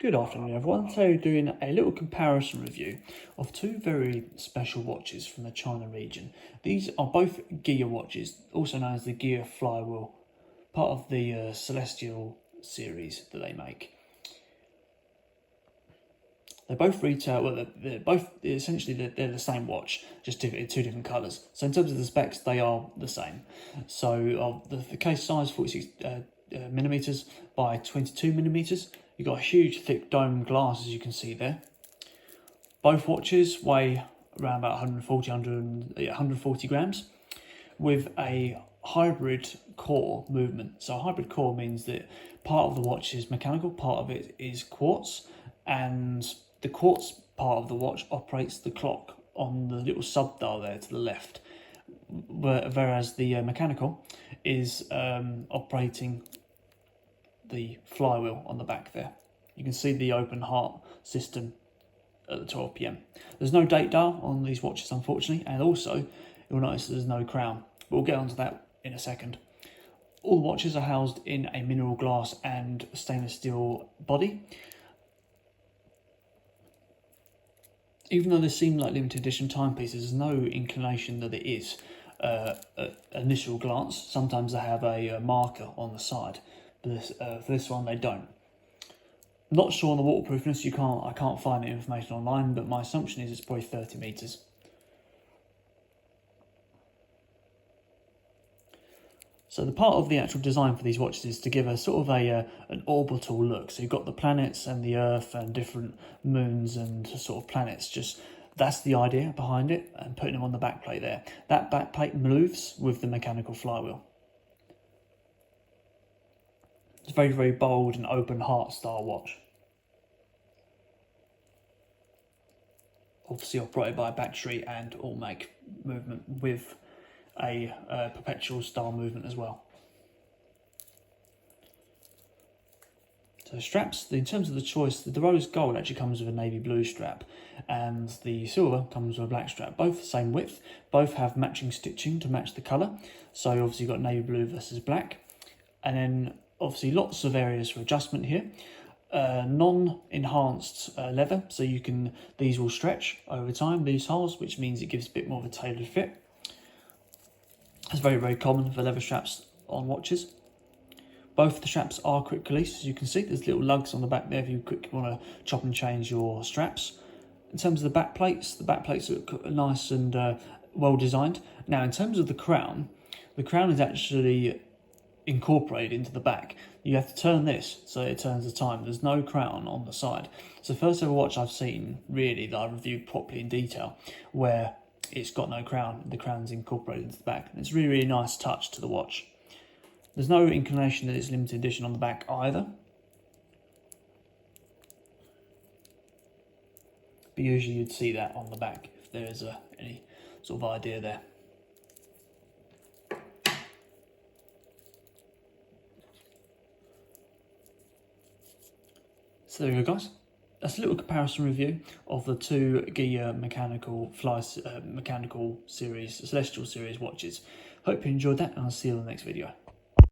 Good afternoon everyone. So we're doing a little comparison review of two very special watches from the China region. These are both Geya watches, also known as the Geya Flywheel, part of the Celestial series that they make. They both retail, well they're both, essentially they're the same watch, just in two different colours. So in terms of the specs, they are the same. So the case size 46 millimeters by 22 millimeters. You've got a huge thick dome glass, as you can see there. Both watches weigh around about 140 grams with a hybrid core movement. So a hybrid core means that part of the watch is mechanical, part of it is quartz, and the quartz part of the watch operates the clock on the little sub dial there to the left, whereas the mechanical is operating the flywheel on the back there. You can see the open heart system at the 12 PM. There's no date dial on these watches, unfortunately, and also you'll notice there's no crown, but we'll get onto that in a second. All the watches are housed in a mineral glass and stainless steel body. Even though they seem like limited edition timepieces, there's no inclination that it is. At initial glance, sometimes they have a marker on the side. For this one, they don't. I'm not sure on the waterproofness. I can't find the information online, but my assumption is it's probably 30 meters. So the part of the actual design for these watches is to give a sort of an orbital look. So you've got the planets and the Earth and different moons and sort of planets. That's the idea behind it, and putting them on the back plate there. That back plate moves with the mechanical flywheel. It's a very, very bold and open heart style watch. Obviously operated by a battery and all make movement with a perpetual style movement as well. So straps, in terms of the choice, the rose gold actually comes with a navy blue strap, and the silver comes with a black strap. Both the same width, both have matching stitching to match the colour. So obviously you've got navy blue versus black, and then obviously lots of areas for adjustment here. Non-enhanced leather, so these will stretch over time, these holes, which means it gives a bit more of a tailored fit. It's very, very common for leather straps on watches. Both the straps are quick release, as you can see. There's little lugs on the back there if you quickly want to chop and change your straps. In terms of the back plates look nice and well designed. Now, in terms of the crown is actually incorporated into the back. You have to turn this so it turns the time. There's no crown on the side. It's the first ever watch I've seen, really, that I reviewed properly in detail, where it's got no crown. The crown's incorporated into the back. And it's a really, really nice touch to the watch. There's no inclination that it's limited edition on the back either, but usually you'd see that on the back if there is any sort of idea there. So there we go, guys. That's a little comparison review of the two Geya mechanical series, Celestial series watches. Hope you enjoyed that, and I'll see you in the next video.